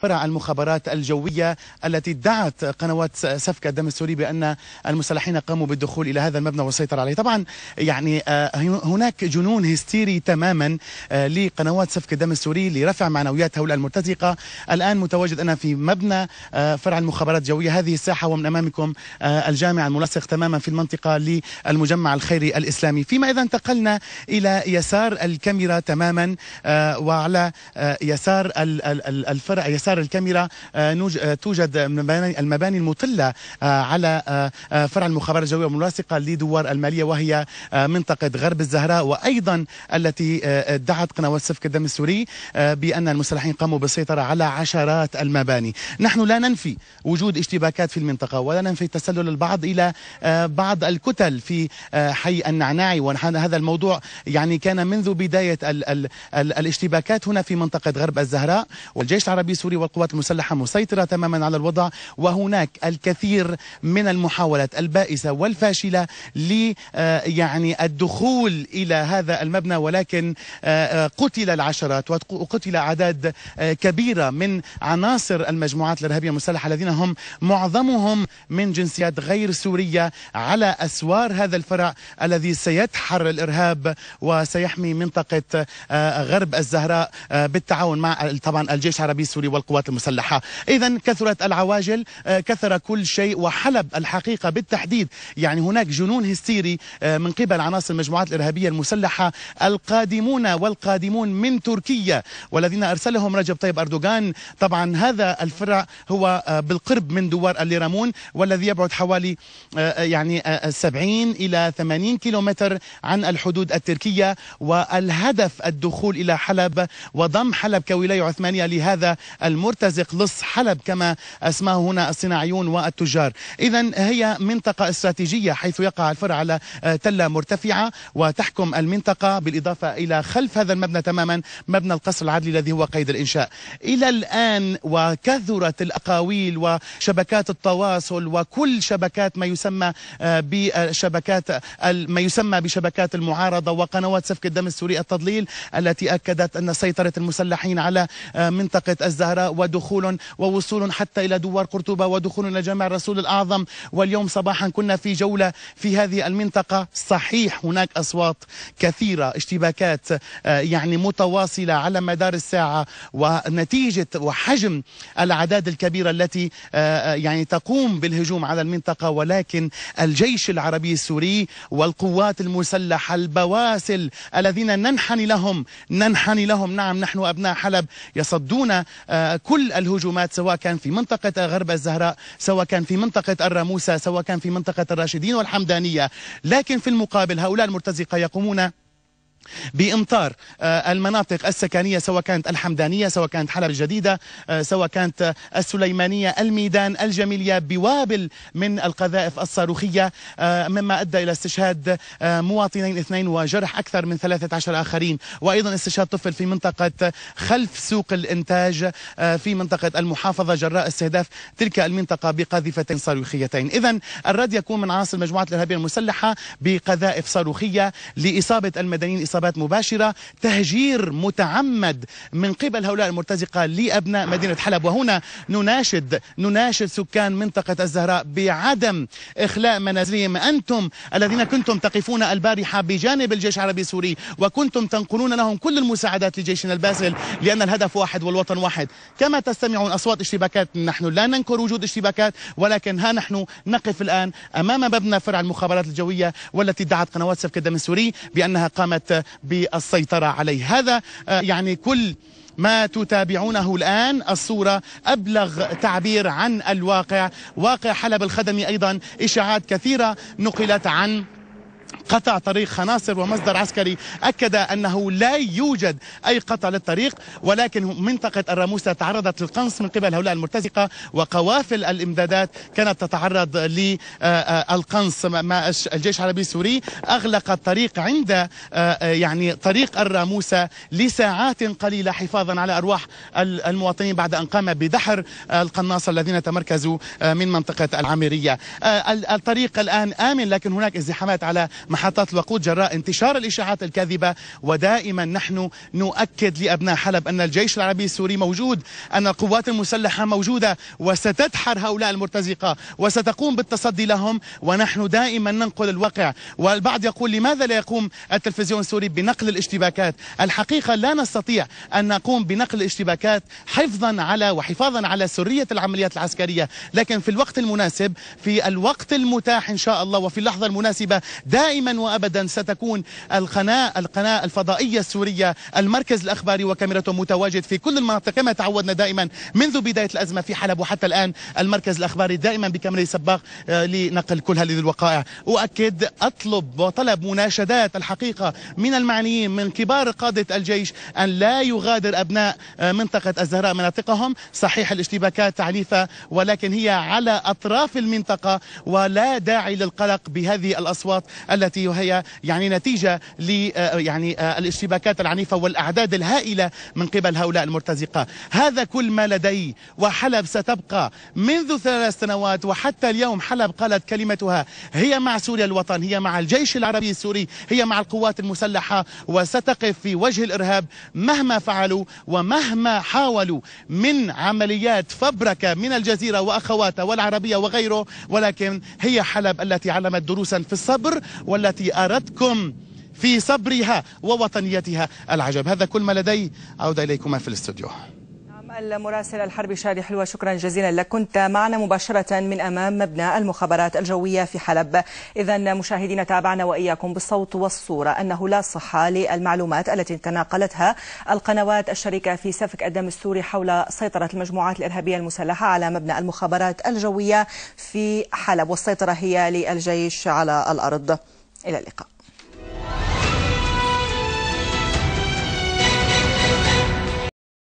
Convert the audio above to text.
فرع المخابرات الجوية التي ادعت قنوات سفك الدم السوري بأن المسلحين قاموا بالدخول إلى هذا المبنى والسيطرة عليه. طبعا يعني هناك جنون هستيري تماما لقنوات سفك الدم السوري لرفع معنويات هؤلاء المرتزقة. الآن متواجد أنا في مبنى فرع المخابرات الجوية، هذه الساحة ومن أمامكم الجامع الملصق تماما في المنطقة للمجمع الخيري الإسلامي. فيما إذا انتقلنا إلى يسار الكاميرا تماما وعلى يسار الفرع يسار الكاميرا توجد المباني المطلة على فرع المخابرات الجوية الملاصقة لدوار المالية، وهي منطقة غرب الزهراء، وأيضا التي ادعت قنوات سفك الدم السوري بأن المسلحين قاموا بالسيطرة على عشرات المباني. نحن لا ننفي وجود اشتباكات في المنطقة ولا ننفي تسلل البعض إلى بعض الكتل في حي النعناعي، وهذا الموضوع يعني كان منذ بداية الاشتباكات هنا في منطقة غرب الزهراء، والجيش العربي السوري والقوات المسلحة مسيطرة تماما على الوضع، وهناك الكثير من المحاولات البائسة والفاشلة يعني الدخول إلى هذا المبنى، ولكن قتل العشرات وقتل أعداد كبيرة من عناصر المجموعات الإرهابية المسلحة الذين هم معظمهم من جنسيات غير سورية على أسوار هذا الفرع الذي سيدحر الإرهاب وسيحمي منطقة غرب الزهراء بالتعاون مع طبعا الجيش العربي السوري والقوات المسلحة. إذا كثرت العواجل، كثر كل شيء، وحلب الحقيقة بالتحديد يعني هناك جنون هستيري من قبل عناصر المجموعات الإرهابية المسلحة القادمون والقادمون من تركيا والذين أرسلهم رجب طيب أردوغان. طبعا هذا الفرع هو بالقرب من دوار الليرامون والذي يبعد حوالي يعني 70 إلى 80 كيلومتر عن الحدود التركية، والهدف الدخول إلى حلب وضم حلب كولاية عثمانية لهذا المرتزق لص حلب كما اسماه هنا الصناعيون والتجار. إذا هي منطقة استراتيجية حيث يقع الفرع على تلة مرتفعة وتحكم المنطقة، بالإضافة إلى خلف هذا المبنى تماما مبنى القصر العدلي الذي هو قيد الإنشاء. إلى الآن وكثرت الأقاويل وشبكات التواصل وكل شبكات ما يسمى بشبكات المعارضة وقنوات سفك الدم السوري التضليل التي أكدت أن سيطرة المسلحين على منطقة الزهراء ودخول ووصول حتى إلى دوار قرطبة ودخول إلى جامع الرسول الأعظم. واليوم صباحا كنا في جولة في هذه المنطقة. صحيح هناك أصوات كثيرة، اشتباكات يعني متواصلة على مدار الساعة، ونتيجة وحجم الأعداد الكبيرة التي يعني تقوم بالهجوم على المنطقة، ولكن الجيش العربي السوري والقوات المسلحة البواسل الذين ننحني لهم نعم نحن أبناء حلب يصدون كل الهجومات، سواء كان في منطقة غرب الزهراء، سواء كان في منطقة الراموسة، سواء كان في منطقة الراشدين والحمدانية. لكن في المقابل هؤلاء المرتزقة يقومون بإمطار المناطق السكنية، سواء كانت الحمدانية، سواء كانت حلب الجديدة، سواء كانت السليمانية، الميدان، الجميلية، بوابل من القذائف الصاروخية، مما أدى إلى استشهاد مواطنين 2 وجرح أكثر من 13 آخرين، وأيضا استشهاد طفل في منطقة خلف سوق الإنتاج في منطقة المحافظة جراء استهداف تلك المنطقة بقاذفتين صاروخيتين. إذن الرد يكون من عناصر المجموعات الإرهابية المسلحة بقذائف صاروخية لإصابة المدنيين إصابات مباشرة، تهجير متعمد من قبل هؤلاء المرتزقة لأبناء مدينة حلب. وهنا نناشد سكان منطقة الزهراء بعدم إخلاء منازلهم. أنتم الذين كنتم تقفون البارحة بجانب الجيش العربي السوري وكنتم تنقلون لهم كل المساعدات لجيشنا الباسل، لأن الهدف واحد والوطن واحد. كما تستمعون أصوات اشتباكات، نحن لا ننكر وجود اشتباكات، ولكن ها نحن نقف الآن أمام مبنى فرع المخابرات الجوية والتي ادعت قنوات سفك الدم السوري بأنها قامت بالسيطرة عليه. هذا يعني كل ما تتابعونه الآن. الصورة أبلغ تعبير عن الواقع، واقع حلب الخدمي. أيضا إشاعات كثيرة نقلت عن قطع طريق خناصر، ومصدر عسكري أكد أنه لا يوجد أي قطع للطريق، ولكن منطقة الراموسة تعرضت للقنص من قبل هؤلاء المرتزقة، وقوافل الإمدادات كانت تتعرض للقنص. الجيش العربي السوري أغلق الطريق عند يعني طريق الراموسة لساعات قليلة حفاظا على أرواح المواطنين بعد أن قام بدحر القناصة الذين تمركزوا من منطقة العامرية. الطريق الآن آمن، لكن هناك ازدحامات على محطات الوقود جراء انتشار الإشاعات الكاذبة. ودائما نحن نؤكد لأبناء حلب أن الجيش العربي السوري موجود، أن القوات المسلحة موجودة وستدحر هؤلاء المرتزقة وستقوم بالتصدي لهم، ونحن دائما ننقل الواقع. والبعض يقول لماذا لا يقوم التلفزيون السوري بنقل الاشتباكات؟ الحقيقة لا نستطيع أن نقوم بنقل الاشتباكات حفاظا على سرية العمليات العسكرية، لكن في الوقت المناسب، في الوقت المتاح إن شاء الله، وفي اللحظة المناسبة دائما وأبدا ستكون القناة الفضائية السورية، المركز الأخباري وكاميرته متواجد في كل المناطق كما تعودنا دائما منذ بداية الأزمة في حلب، وحتى الآن المركز الأخباري دائما بكاميرا سباق لنقل كل هذه الوقائع. أؤكد أطلب وطلب مناشدات الحقيقة من المعنيين، من كبار قادة الجيش، أن لا يغادر أبناء منطقة الزهراء مناطقهم. صحيح الاشتباكات عنيفة، ولكن هي على أطراف المنطقة، ولا داعي للقلق بهذه الأصوات التي هي نتيجة الاشتباكات العنيفة والأعداد الهائلة من قبل هؤلاء المرتزقة. هذا كل ما لدي، وحلب ستبقى منذ 3 سنوات وحتى اليوم. حلب قالت كلمتها، هي مع سوريا الوطن، هي مع الجيش العربي السوري، هي مع القوات المسلحة، وستقف في وجه الإرهاب مهما فعلوا ومهما حاولوا من عمليات فبركة من الجزيرة وأخواتها والعربية وغيره. ولكن هي حلب التي علمت دروسا في الصبر، والتي أردتكم في صبرها ووطنيتها العجب. هذا كل ما لدي، أعود إليكم في الاستوديو. المراسل الحربي شادي حلوة، شكرا جزيلا لك، كنت معنا مباشرة من أمام مبنى المخابرات الجوية في حلب. إذا مشاهدينا، تابعنا وإياكم بالصوت والصورة أنه لا صحة للمعلومات التي تناقلتها القنوات الشريكة في سفك الدم السوري حول سيطرة المجموعات الإرهابية المسلحة على مبنى المخابرات الجوية في حلب، والسيطرة هي للجيش على الأرض. إلى اللقاء.